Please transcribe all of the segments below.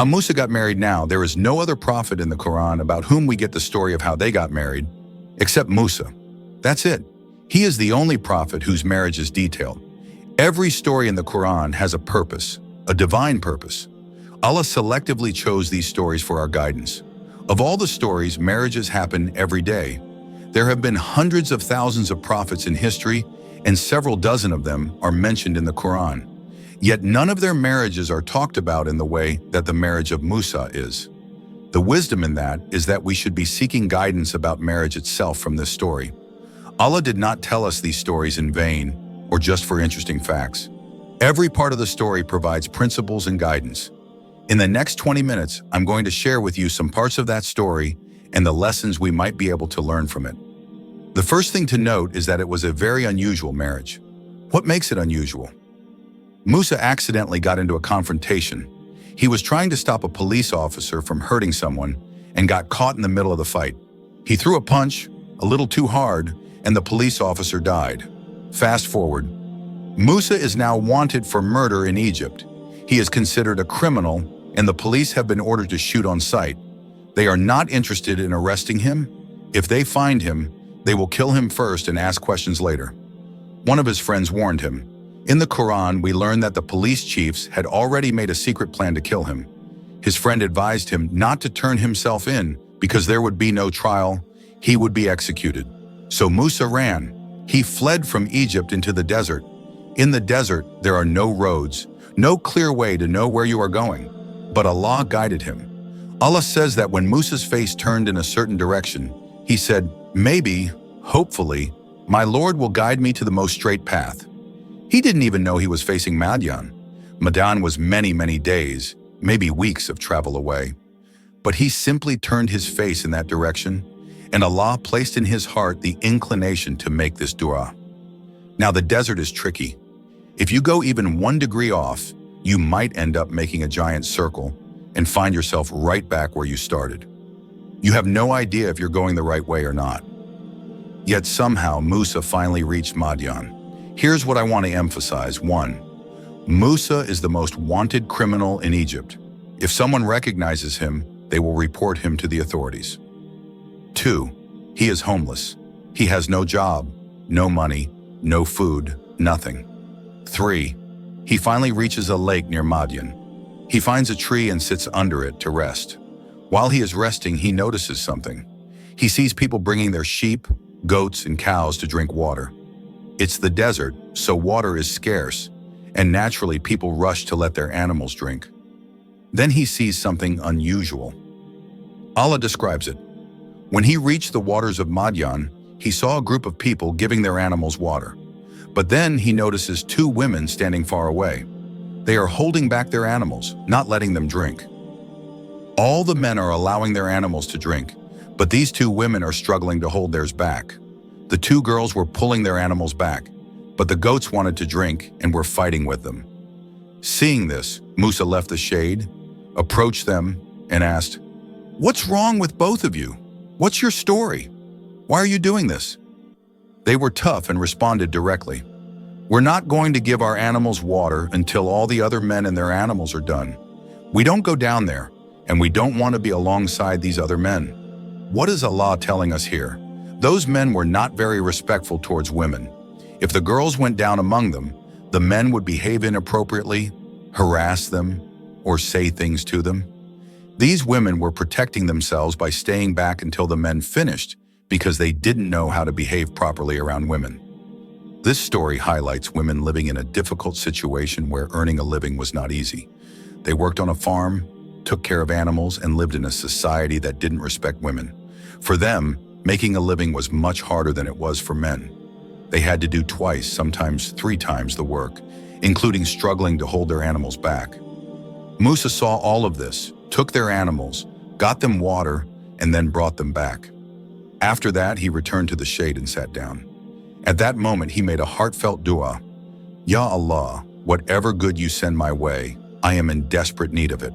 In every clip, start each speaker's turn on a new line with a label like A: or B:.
A: How Musa got married now, there is no other prophet in the Quran about whom we get the story of how they got married, except Musa. That's it. He is the only prophet whose marriage is detailed. Every story in the Quran has a purpose, a divine purpose. Allah selectively chose these stories for our guidance. Of all the stories, marriages happen every day. There have been hundreds of thousands of prophets in history, and several dozen of them are mentioned in the Quran. Yet none of their marriages are talked about in the way that the marriage of Musa is. The wisdom in that is that we should be seeking guidance about marriage itself from this story. Allah did not tell us these stories in vain or just for interesting facts. Every part of the story provides principles and guidance. In the next 20 minutes, I'm going to share with you some parts of that story and the lessons we might be able to learn from it. The first thing to note is that it was a very unusual marriage. What makes it unusual? Musa accidentally got into a confrontation. He was trying to stop a police officer from hurting someone and got caught in the middle of the fight. He threw a punch, a little too hard, and the police officer died. Fast forward. Musa is now wanted for murder in Egypt. He is considered a criminal, and the police have been ordered to shoot on sight. They are not interested in arresting him. If they find him, they will kill him first and ask questions later. One of his friends warned him. In the Quran, we learn that the police chiefs had already made a secret plan to kill him. His friend advised him not to turn himself in because there would be no trial. He would be executed. So Musa ran. He fled from Egypt into the desert. In the desert, there are no roads, no clear way to know where you are going. But Allah guided him. Allah says that when Musa's face turned in a certain direction, he said, "Maybe, hopefully, my Lord will guide me to the most straight path." He didn't even know he was facing Madian. Madian was many, many days, maybe weeks of travel away. But he simply turned his face in that direction, and Allah placed in his heart the inclination to make this dua. Now the desert is tricky. If you go even 1 degree off, you might end up making a giant circle and find yourself right back where you started. You have no idea if you're going the right way or not. Yet somehow Musa finally reached Madian. Here's what I want to emphasize. 1. Musa is the most wanted criminal in Egypt. If someone recognizes him, they will report him to the authorities. 2. He is homeless. He has no job, no money, no food, nothing. 3. He finally reaches a lake near Madian. He finds a tree and sits under it to rest. While he is resting, he notices something. He sees people bringing their sheep, goats, and cows to drink water. It's the desert, so water is scarce, and naturally people rush to let their animals drink. Then he sees something unusual. Allah describes it. When he reached the waters of Madian, he saw a group of people giving their animals water. But then he notices 2 women standing far away. They are holding back their animals, not letting them drink. All the men are allowing their animals to drink, but these 2 women are struggling to hold theirs back. The 2 girls were pulling their animals back, but the goats wanted to drink and were fighting with them. Seeing this, Musa left the shade, approached them, and asked, "What's wrong with both of you? What's your story? Why are you doing this?" They were tough and responded directly. "We're not going to give our animals water until all the other men and their animals are done. We don't go down there, and we don't want to be alongside these other men." What is Allah telling us here? Those men were not very respectful towards women. If the girls went down among them, the men would behave inappropriately, harass them, or say things to them. These women were protecting themselves by staying back until the men finished because they didn't know how to behave properly around women. This story highlights women living in a difficult situation where earning a living was not easy. They worked on a farm, took care of animals, and lived in a society that didn't respect women. For them, making a living was much harder than it was for men. They had to do twice, sometimes 3 times the work, including struggling to hold their animals back. Musa saw all of this, took their animals, got them water, and then brought them back. After that, he returned to the shade and sat down. At that moment, he made a heartfelt dua. "Ya Allah, whatever good you send my way, I am in desperate need of it."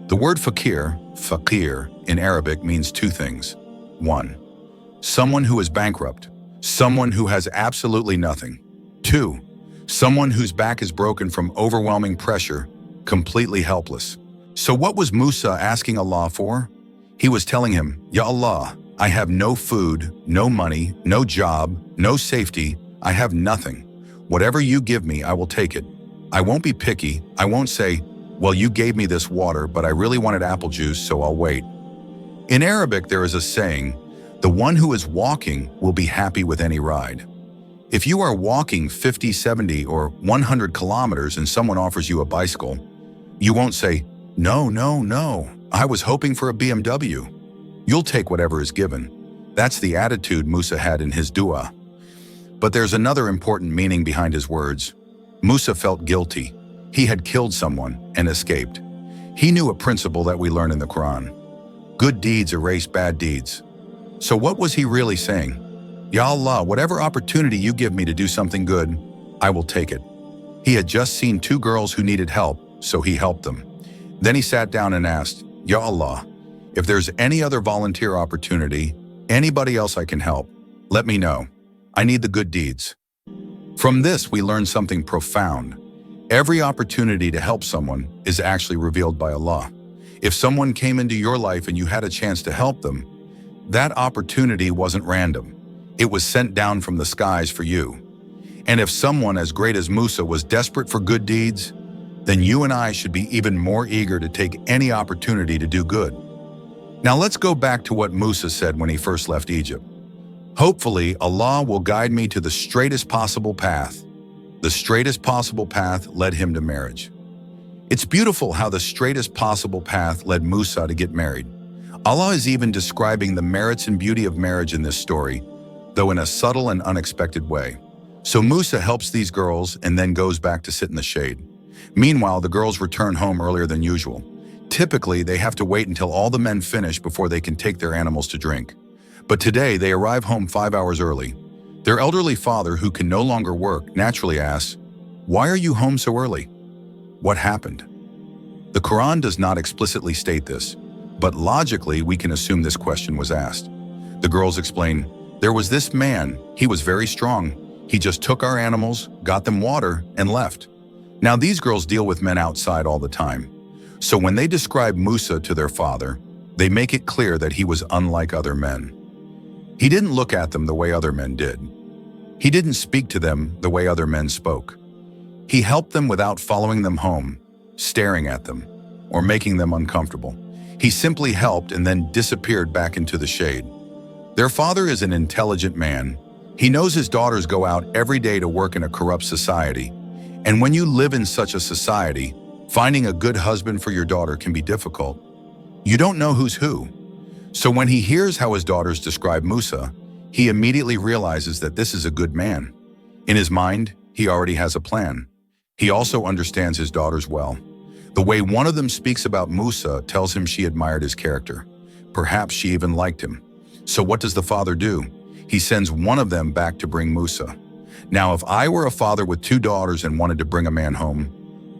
A: The word faqir, in Arabic means 2 things. 1. Someone who is bankrupt, someone who has absolutely nothing. 2. Someone whose back is broken from overwhelming pressure, completely helpless. So what was Musa asking Allah for? He was telling him, Ya Allah, I have no food, no money, no job, no safety. I have nothing. Whatever you give me, I will take it. I won't be picky. I won't say, well, you gave me this water, but I really wanted apple juice, so I'll wait. In Arabic, there is a saying, the one who is walking will be happy with any ride. If you are walking 50, 70, or 100 kilometers and someone offers you a bicycle, you won't say, no, no, no, I was hoping for a BMW. You'll take whatever is given. That's the attitude Musa had in his dua. But there's another important meaning behind his words. Musa felt guilty. He had killed someone and escaped. He knew a principle that we learn in the Qur'an. Good deeds erase bad deeds. So what was he really saying? Ya Allah, whatever opportunity you give me to do something good, I will take it. He had just seen two girls who needed help, so he helped them. Then he sat down and asked, Ya Allah, if there's any other volunteer opportunity, anybody else I can help, let me know. I need the good deeds. From this, we learn something profound. Every opportunity to help someone is actually revealed by Allah. If someone came into your life and you had a chance to help them, that opportunity wasn't random. It was sent down from the skies for you. And if someone as great as Musa was desperate for good deeds, then you and I should be even more eager to take any opportunity to do good. Now let's go back to what Musa said when he first left Egypt. Hopefully, Allah will guide me to the straightest possible path. The straightest possible path led him to marriage. It's beautiful how the straightest possible path led Musa to get married. Allah is even describing the merits and beauty of marriage in this story, though in a subtle and unexpected way. So Musa helps these girls and then goes back to sit in the shade. Meanwhile, the girls return home earlier than usual. Typically, they have to wait until all the men finish before they can take their animals to drink. But today, they arrive home 5 hours early. Their elderly father, who can no longer work, naturally asks, "Why are you home so early? What happened?" The Quran does not explicitly state this, but logically we can assume this question was asked. The girls explain, "There was this man, he was very strong. He just took our animals, got them water, and left." Now these girls deal with men outside all the time. So when they describe Musa to their father, they make it clear that he was unlike other men. He didn't look at them the way other men did. He didn't speak to them the way other men spoke. He helped them without following them home, staring at them, or making them uncomfortable. He simply helped and then disappeared back into the shade. Their father is an intelligent man. He knows his daughters go out every day to work in a corrupt society. And when you live in such a society, finding a good husband for your daughter can be difficult. You don't know who's who. So when he hears how his daughters describe Musa, he immediately realizes that this is a good man. In his mind, he already has a plan. He also understands his daughters well. The way one of them speaks about Musa tells him she admired his character. Perhaps she even liked him. So what does the father do? He sends one of them back to bring Musa. Now, if I were a father with two daughters and wanted to bring a man home,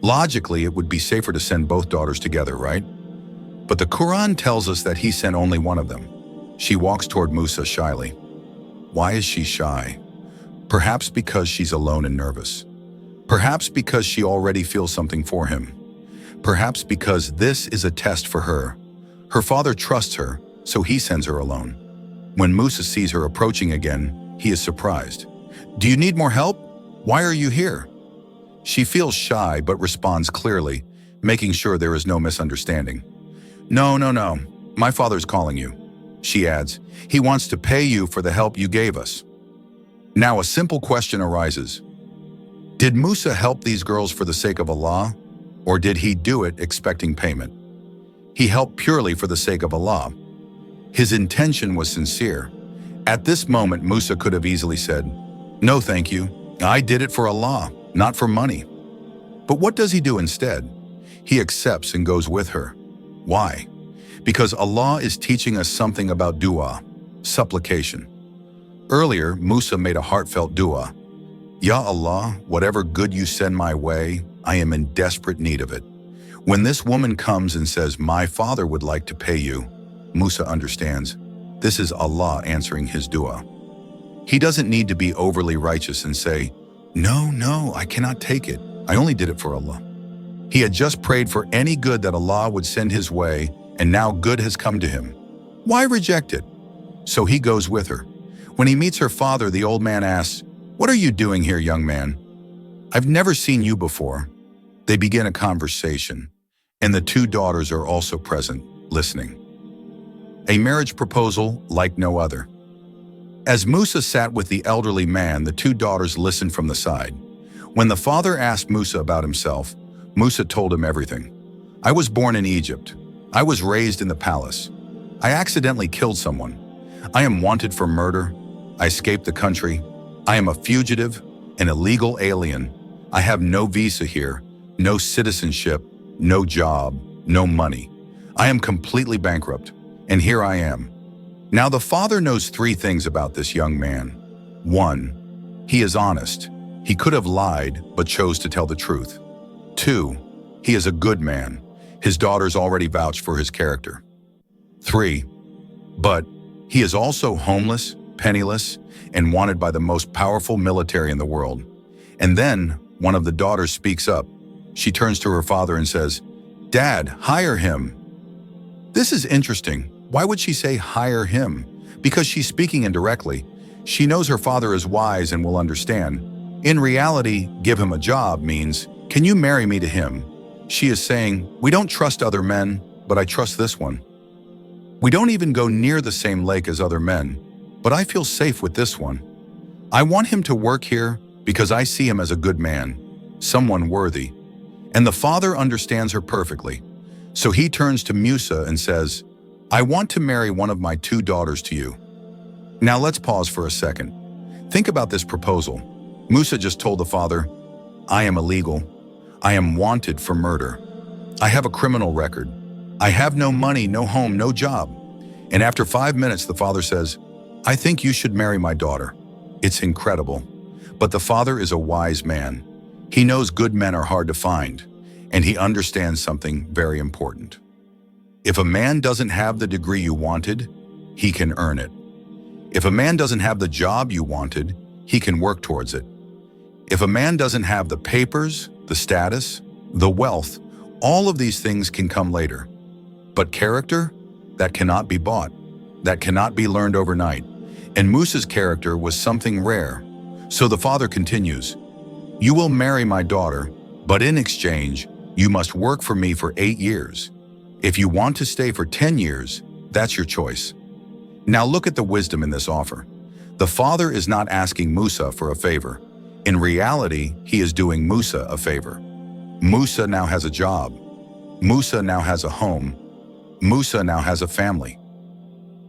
A: logically it would be safer to send both daughters together, right? But the Quran tells us that he sent only one of them. She walks toward Musa shyly. Why is she shy? Perhaps because she's alone and nervous. Perhaps because she already feels something for him. Perhaps because this is a test for her. Her father trusts her, so he sends her alone. When Musa sees her approaching again, he is surprised. "Do you need more help? Why are you here?" She feels shy but responds clearly, making sure there is no misunderstanding. No, my father's calling you." She adds, "He wants to pay you for the help you gave us." Now a simple question arises. Did Musa help these girls for the sake of Allah, or did he do it expecting payment? He helped purely for the sake of Allah. His intention was sincere. At this moment, Musa could have easily said, "No, thank you. I did it for Allah, not for money." But what does he do instead? He accepts and goes with her. Why? Because Allah is teaching us something about dua, supplication. Earlier, Musa made a heartfelt dua. "Ya Allah, whatever good you send my way, I am in desperate need of it." When this woman comes and says, "My father would like to pay you," Musa understands, this is Allah answering his dua. He doesn't need to be overly righteous and say, No, I cannot take it. I only did it for Allah." He had just prayed for any good that Allah would send his way, and now good has come to him. Why reject it? So he goes with her. When he meets her father, the old man asks, "What are you doing here, young man? I've never seen you before." They begin a conversation, and the two daughters are also present, listening. A marriage proposal like no other. As Musa sat with the elderly man, the two daughters listened from the side. When the father asked Musa about himself, Musa told him everything. "I was born in Egypt. I was raised in the palace. I accidentally killed someone. I am wanted for murder. I escaped the country. I am a fugitive, an illegal alien. I have no visa here, no citizenship, no job, no money. I am completely bankrupt, and here I am." Now the father knows three things about this young man. 1. He is honest. He could have lied, but chose to tell the truth. 2. He is a good man. His daughters already vouch for his character. 3. But he is also homeless, penniless, and wanted by the most powerful military in the world. And then one of the daughters speaks up. She turns to her father and says, "Dad, hire him." This is interesting. Why would she say hire him? Because she's speaking indirectly. She knows her father is wise and will understand. In reality, give him a job means, "Can you marry me to him?" She is saying, "We don't trust other men, but I trust this one. We don't even go near the same lake as other men, but I feel safe with this one. I want him to work here because I see him as a good man, someone worthy." And the father understands her perfectly. So he turns to Musa and says, "I want to marry one of my two daughters to you." Now let's pause for a second. Think about this proposal. Musa just told the father, "I am illegal. I am wanted for murder. I have a criminal record. I have no money, no home, no job." And after 5 minutes, the father says, "I think you should marry my daughter." It's incredible. But the father is a wise man. He knows good men are hard to find, and he understands something very important. If a man doesn't have the degree you wanted, he can earn it. If a man doesn't have the job you wanted, he can work towards it. If a man doesn't have the papers, the status, the wealth, all of these things can come later. But character, that cannot be bought. That cannot be learned overnight. And Musa's character was something rare. So the father continues, "You will marry my daughter, but in exchange, you must work for me for 8 years. If you want to stay for 10 years, that's your choice." Now look at the wisdom in this offer. The father is not asking Musa for a favor. In reality, he is doing Musa a favor. Musa now has a job. Musa now has a home. Musa now has a family.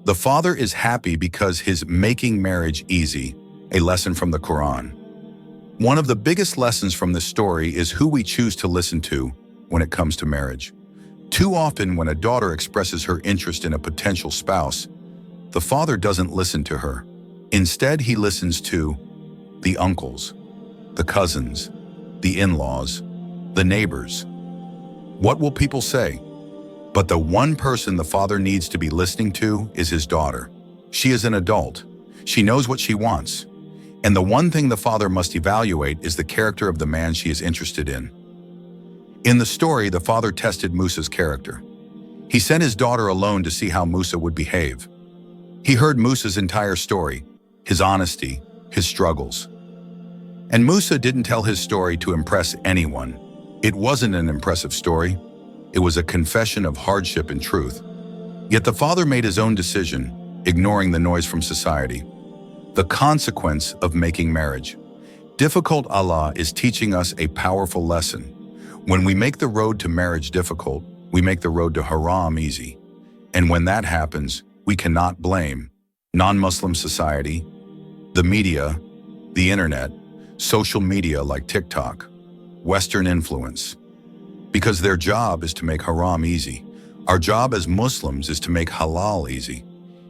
A: The father is happy because he's making marriage easy, a lesson from the Qur'an. One of the biggest lessons from this story is who we choose to listen to when it comes to marriage. Too often when a daughter expresses her interest in a potential spouse, the father doesn't listen to her. Instead, he listens to the uncles, the cousins, the in-laws, the neighbors. What will people say? But the one person the father needs to be listening to is his daughter. She is an adult. She knows what she wants. And the one thing the father must evaluate is the character of the man she is interested in. In the story, the father tested Musa's character. He sent his daughter alone to see how Musa would behave. He heard Musa's entire story, his honesty, his struggles. And Musa didn't tell his story to impress anyone. It wasn't an impressive story. It was a confession of hardship and truth. Yet the father made his own decision, ignoring the noise from society. The consequence of making marriage. Difficult. Allah is teaching us a powerful lesson. When we make the road to marriage difficult, we make the road to haram easy. And when that happens, we cannot blame non-Muslim society, the media, the internet, social media like TikTok, Western influence. Because their job is to make haram easy. Our job as Muslims is to make halal easy.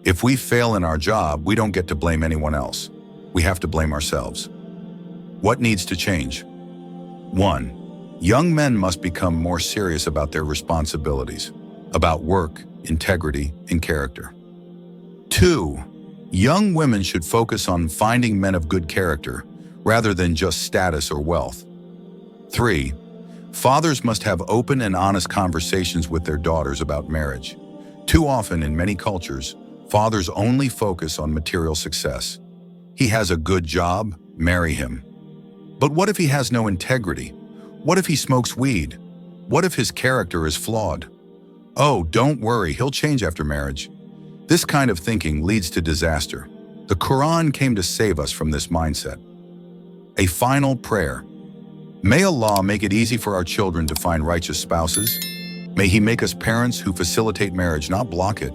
A: If we fail in our job, we don't get to blame anyone else. We have to blame ourselves. What needs to change? 1. Young men must become more serious about their responsibilities, about work, integrity, and character. 2. Young women should focus on finding men of good character rather than just status or wealth. 3. Fathers must have open and honest conversations with their daughters about marriage. Too often in many cultures, fathers only focus on material success. He has a good job, marry him. But what if he has no integrity? What if he smokes weed? What if his character is flawed? Oh, don't worry, he'll change after marriage. This kind of thinking leads to disaster. The Qur'an came to save us from this mindset. A final prayer. May Allah make it easy for our children to find righteous spouses. May He make us parents who facilitate marriage, not block it.